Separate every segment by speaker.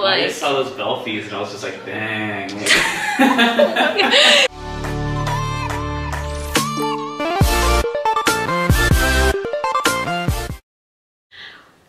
Speaker 1: I just saw those bell fees and I was just like, dang.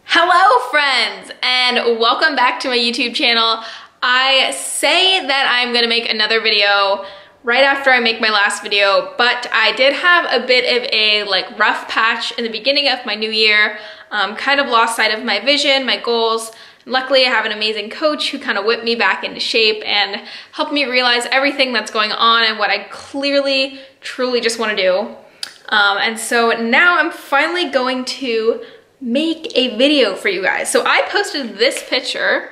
Speaker 2: Hello friends, and welcome back to my YouTube channel. I say that I'm gonna make another video right after I make my last video, but I did have a bit of a rough patch in the beginning of my new year. Kind of lost sight of my vision, my goals. Luckily, I have an amazing coach who kind of whipped me back into shape and helped me realize everything that's going on and what I clearly, truly just want to do. And so now I'm finally going to make a video for you guys. So I posted this picture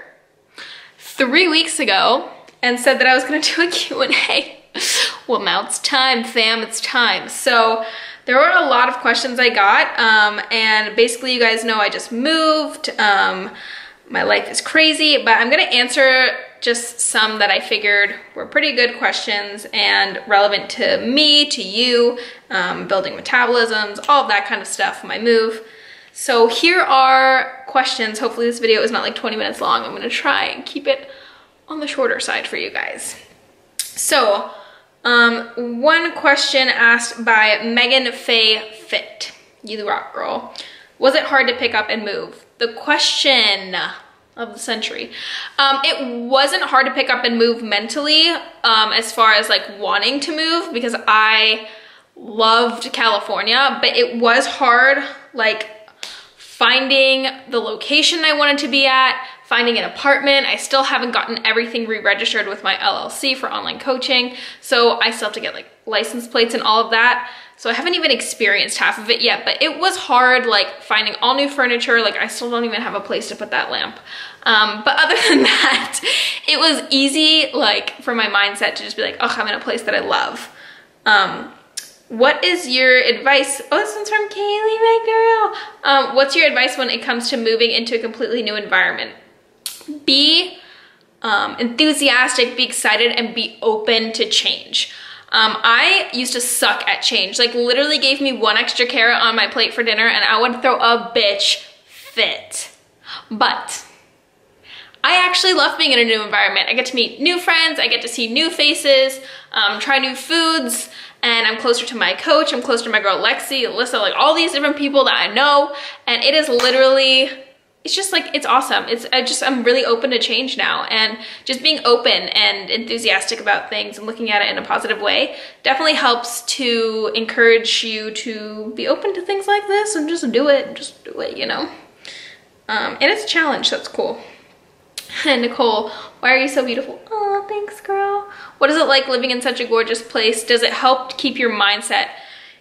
Speaker 2: 3 weeks ago and said that I was going to do a Q&A. Well, now it's time, fam, it's time. So there were a lot of questions I got, and basically you guys know I just moved. My life is crazy, but I'm gonna answer just some that I figured were pretty good questions and relevant to me, to you, building metabolisms, all of that kind of stuff, my move. So here are questions. Hopefully this video is not like 20 minutes long. I'm gonna try and keep it on the shorter side for you guys. So, one question asked by Megan Faye Fit. You rock, girl. Was it hard to pick up and move? The question of the century. It wasn't hard to pick up and move mentally, as far as wanting to move, because I loved California, but it was hard finding the location I wanted to be at, finding an apartment. I still haven't gotten everything re-registered with my LLC for online coaching, so I still have to get license plates and all of that. So I haven't even experienced half of it yet, but it was hard finding all new furniture. I still don't even have a place to put that lamp. But other than that, it was easy for my mindset to just be oh, I'm in a place that I love. What is your advice? Oh, this one's from Kaylee, my girl. What's your advice when it comes to moving into a completely new environment? Be enthusiastic, be excited, and be open to change. I used to suck at change. Literally gave me one extra carrot on my plate for dinner and I would throw a bitch fit. But I actually love being in a new environment. I get to meet new friends, I get to see new faces, try new foods, and I'm closer to my coach, I'm closer to my girl Lexi, Alyssa, all these different people that I know, and it is literally, it's just it's awesome. I'm really open to change now, and just being open and enthusiastic about things and looking at it in a positive way definitely helps to encourage you to be open to things like this and just do it, you know? And it's a challenge, that's cool. And Nicole, why are you so beautiful? Oh, thanks, girl. What is it like living in such a gorgeous place? Does it help keep your mindset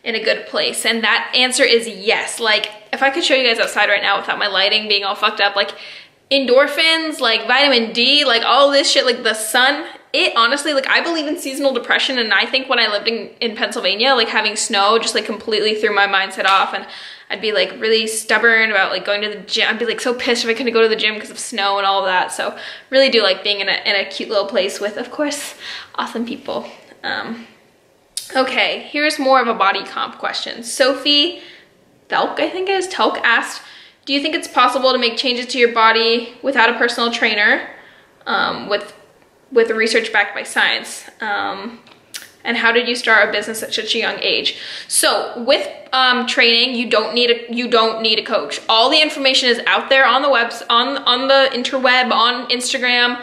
Speaker 2: in a good place? And that answer is yes. If I could show you guys outside right now without my lighting being all fucked up, endorphins, vitamin D, all this shit, the sun, it honestly, I believe in seasonal depression, and I think when I lived in Pennsylvania, having snow just completely threw my mindset off, and I'd be really stubborn about going to the gym. I'd be so pissed if I couldn't go to the gym because of snow and all of that. So really do being in a cute little place with, of course, awesome people. Okay, here's more of a body comp question. Sophie Telk, I think it is, Telk asked, do you think it's possible to make changes to your body without a personal trainer, with research backed by science? And how did you start a business at such a young age? So with training, you don't need a coach. All the information is out there on the webs, on the interweb, on Instagram.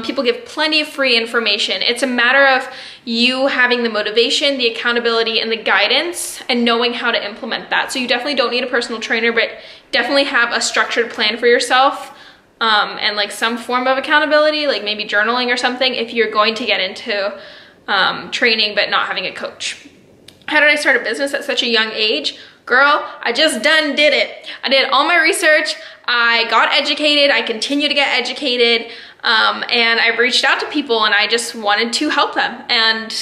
Speaker 2: People give plenty of free information. It's a matter of you having the motivation, the accountability, and the guidance, and knowing how to implement that. So you definitely don't need a personal trainer, but definitely have a structured plan for yourself, and some form of accountability, maybe journaling or something, if you're going to get into training but not having a coach. How did I start a business at such a young age? Girl, I just did it. I did all my research, I got educated, I continue to get educated, and I reached out to people and I just wanted to help them, and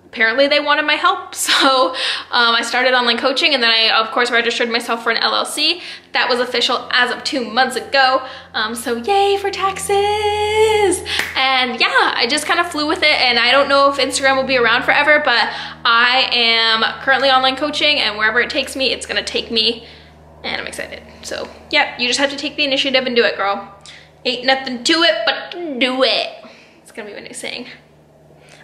Speaker 2: apparently they wanted my help. So I started online coaching, and then I of course registered myself for an LLC. That was official as of 2 months ago. So yay for taxes. And yeah, I just kind of flew with it, and I don't know if Instagram will be around forever, but I am currently online coaching, and wherever it takes me, it's gonna take me, and I'm excited. So yeah, you just have to take the initiative and do it, girl. Ain't nothing to it but to do it. It's gonna be my new saying.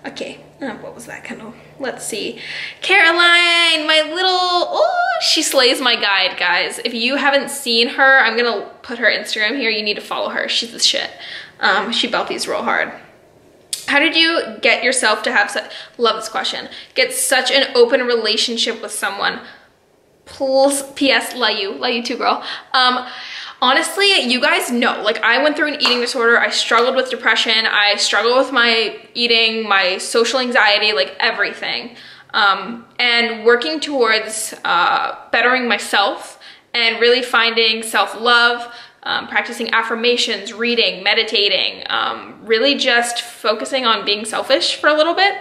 Speaker 2: Okay, what was that, Kendall? Let's see. Caroline, my little, oh, she slays my guide, guys. If you haven't seen her, I'm gonna put her Instagram here. You need to follow her. She's the shit. She belties real hard. How did you get yourself to have such, love this question, get such an open relationship with someone? P.S. Love you too, girl. Honestly, you guys know, like I went through an eating disorder. I struggled with depression. I struggled with my eating, my social anxiety, like everything. And working towards bettering myself and really finding self-love, practicing affirmations, reading, meditating, really just focusing on being selfish for a little bit.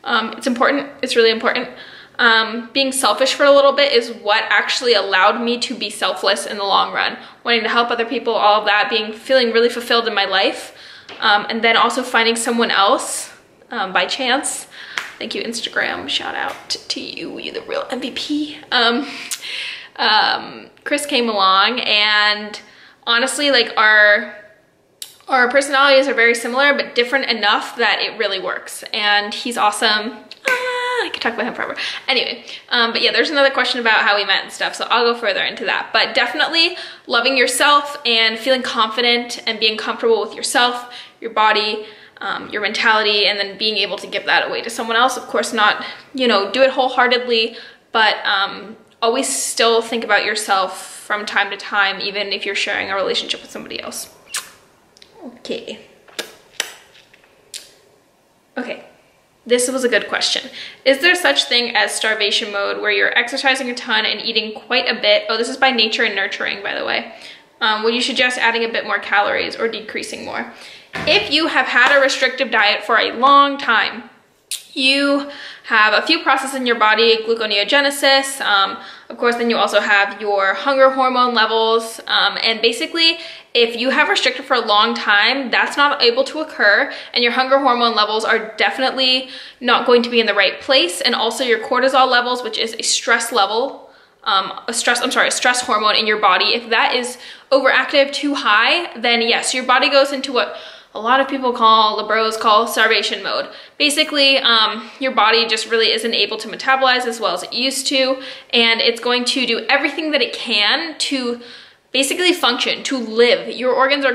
Speaker 2: It's important, it's really important. Being selfish for a little bit is what actually allowed me to be selfless in the long run. Wanting to help other people, all of that, feeling really fulfilled in my life. And then also finding someone else by chance. Thank you, Instagram. Shout out to you. You're the real MVP. Chris came along, and honestly, like our personalities are very similar, but different enough that it really works. And he's awesome. I could talk about him forever. Anyway, but yeah, there's another question about how we met and stuff, so I'll go further into that. But definitely loving yourself and feeling confident and being comfortable with yourself, your body, your mentality, and then being able to give that away to someone else. Of course, not, you know, do it wholeheartedly, but always still think about yourself from time to time, even if you're sharing a relationship with somebody else. Okay. Okay. This was a good question. Is there such thing as starvation mode where you're exercising a ton and eating quite a bit? Oh, this is by Nature and Nurturing, by the way. Would you suggest adding a bit more calories or decreasing more? If you have had a restrictive diet for a long time, you have a few processes in your body, gluconeogenesis, of course, then you also have your hunger hormone levels, and basically, if you have restricted for a long time, that's not able to occur, and your hunger hormone levels are definitely not going to be in the right place, and also your cortisol levels, which is a stress level, a stress hormone in your body. If that is overactive, too high, then yes, your body goes into what a lot of people the bros call starvation mode. Basically, your body just really isn't able to metabolize as well as it used to, and it's going to do everything that it can to basically function, to live. Your organs are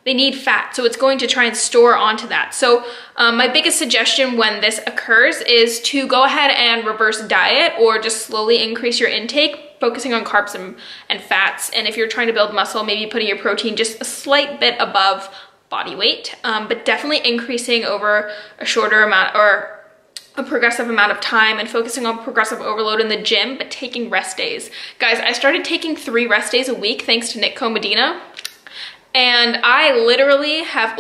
Speaker 2: they need fat, so it's going to try and store onto that. So my biggest suggestion when this occurs is to go ahead and reverse diet or just slowly increase your intake, focusing on carbs and fats. And if you're trying to build muscle, maybe putting your protein just a slight bit above body weight, but definitely increasing over a shorter amount or a progressive amount of time, and focusing on progressive overload in the gym, but taking rest days. Guys, I started taking 3 rest days a week thanks to Nick Comedina, and I literally have,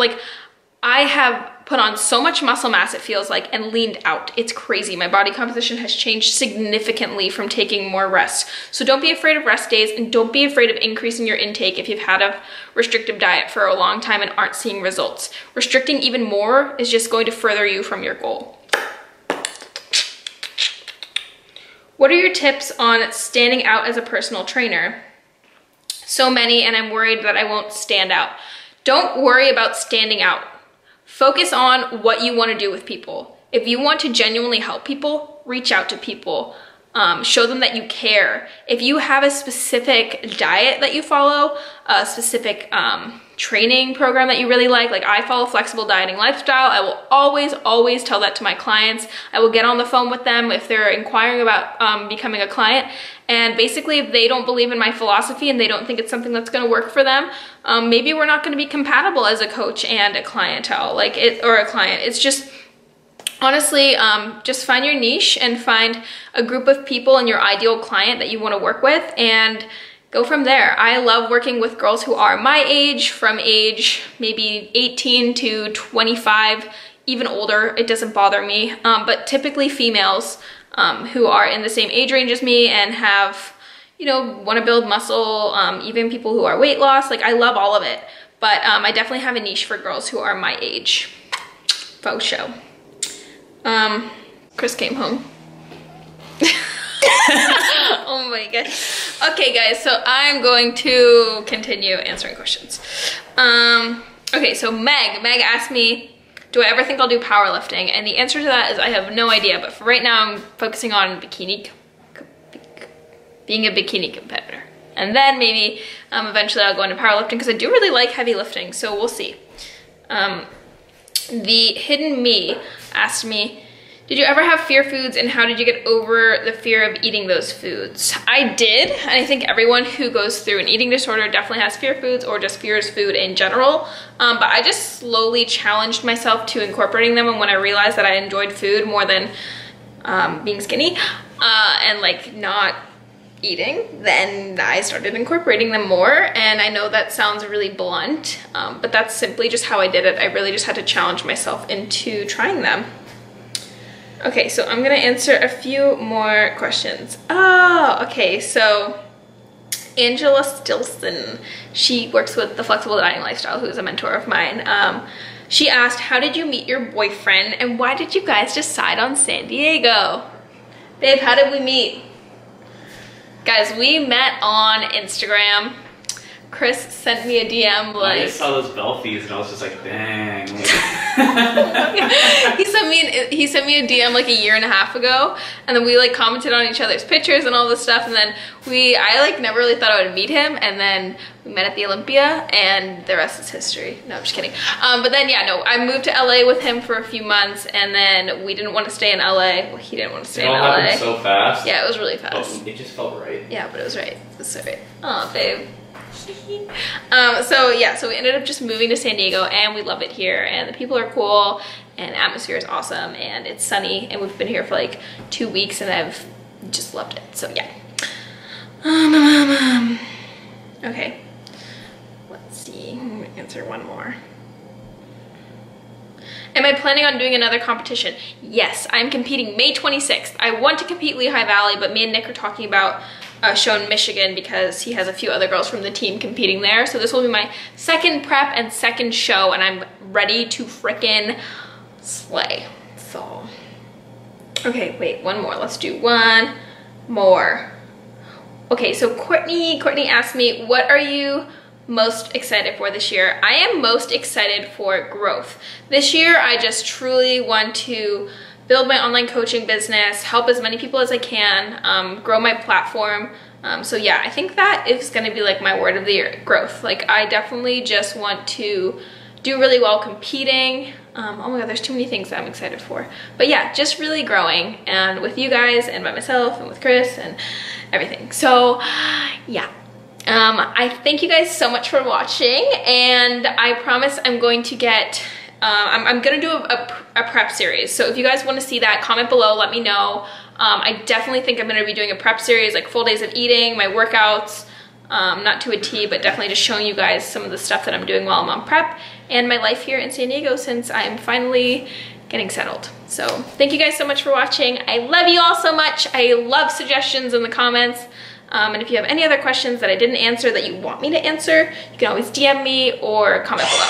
Speaker 2: I have put on so much muscle mass, it feels like, and leaned out. It's crazy. My body composition has changed significantly from taking more rest. So don't be afraid of rest days, and don't be afraid of increasing your intake if you've had a restrictive diet for a long time and aren't seeing results. Restricting even more is just going to further you from your goal. What are your tips on standing out as a personal trainer? So many, and I'm worried that I won't stand out. Don't worry about standing out. Focus on what you want to do with people. If you want to genuinely help people, reach out to people. Show them that you care. If you have a specific diet that you follow, a specific training program that you really like I follow flexible dieting lifestyle, I will always tell that to my clients. I will get on the phone with them if they're inquiring about becoming a client. And basically, if they don't believe in my philosophy and they don't think it's something that's going to work for them, maybe we're not going to be compatible as a coach and a clientele, or a client. It's just, honestly, just find your niche and find a group of people and your ideal client that you want to work with, and go from there. I love working with girls who are my age, from age maybe 18 to 25, even older. It doesn't bother me, but typically females who are in the same age range as me and have, want to build muscle, even people who are weight loss. I love all of it, but I definitely have a niche for girls who are my age. Faux show. Chris came home. Oh my god. Okay guys, so I'm going to continue answering questions. Okay, so Meg asked me, do I ever think I'll do powerlifting? And the answer to that is I have no idea, but for right now I'm focusing on being a bikini competitor. And then maybe eventually I'll go into powerlifting because I do really like heavy lifting, so we'll see. The Hidden Me asked me, did you ever have fear foods and how did you get over the fear of eating those foods? I did, and I think everyone who goes through an eating disorder definitely has fear foods or just fears food in general. But I just slowly challenged myself to incorporating them, and when I realized that I enjoyed food more than being skinny and like not eating, then I started incorporating them more. And I know that sounds really blunt, but that's simply just how I did it. I really just had to challenge myself into trying them. Okay, so I'm gonna answer a few more questions. Oh, okay, so Angela Stilson, she works with the Flexible Dining Lifestyle, who's a mentor of mine. She asked, how did you meet your boyfriend and why did you guys decide on San Diego? Babe, how did we meet? Guys, we met on Instagram. Chris sent me a DM like...
Speaker 1: I just saw those Belfies and I was just like, dang.
Speaker 2: He sent me a DM like a year and a half ago, and then we like commented on each other's pictures and all this stuff, and then I like never really thought I would meet him, and then we met at the Olympia and the rest is history. No, I'm just kidding. But then yeah, no, I moved to LA with him for a few months, and then we didn't want to stay in LA. Well, he didn't want to stay in LA.
Speaker 1: It all happened so fast.
Speaker 2: Yeah, it was really fast.
Speaker 1: It just felt right.
Speaker 2: Yeah, but it was right. It was so right. Aw, babe. So we ended up just moving to San Diego, and we love it here, and the people are cool, and the atmosphere is awesome, and it's sunny, and we've been here for like 2 weeks, and I've just loved it. So yeah. Okay, let's see. I'm gonna answer one more. Am I planning on doing another competition? Yes, I'm competing May 26th. I want to compete Lehigh Valley, but me and Nick are talking about a show in Michigan because he has a few other girls from the team competing there. So this will be my second prep and second show, and I'm ready to frickin' slay. So, okay, wait, one more. Let's do one more. Okay, so Courtney asked me, what are you most excited for this year? I am most excited for growth. This year, I just truly want to build my online coaching business, help as many people as I can, grow my platform. So yeah, I think that is gonna be like my word of the year, growth. Like I definitely just want to do really well competing. Oh my God, there's too many things that I'm excited for. But yeah, just really growing, and with you guys and by myself and with Chris and everything. So yeah. I thank you guys so much for watching, and I promise I'm going to get I'm gonna do a prep series. So if you guys want to see that, comment below, let me know. I definitely think I'm gonna be doing a prep series, like full days of eating, my workouts, not to a T, but definitely just showing you guys some of the stuff that I'm doing while I'm on prep, and my life here in San Diego since I'm finally getting settled. So thank you guys so much for watching. I love you all so much. I love suggestions in the comments. And if you have any other questions that I didn't answer that you want me to answer, you can always DM me or comment below.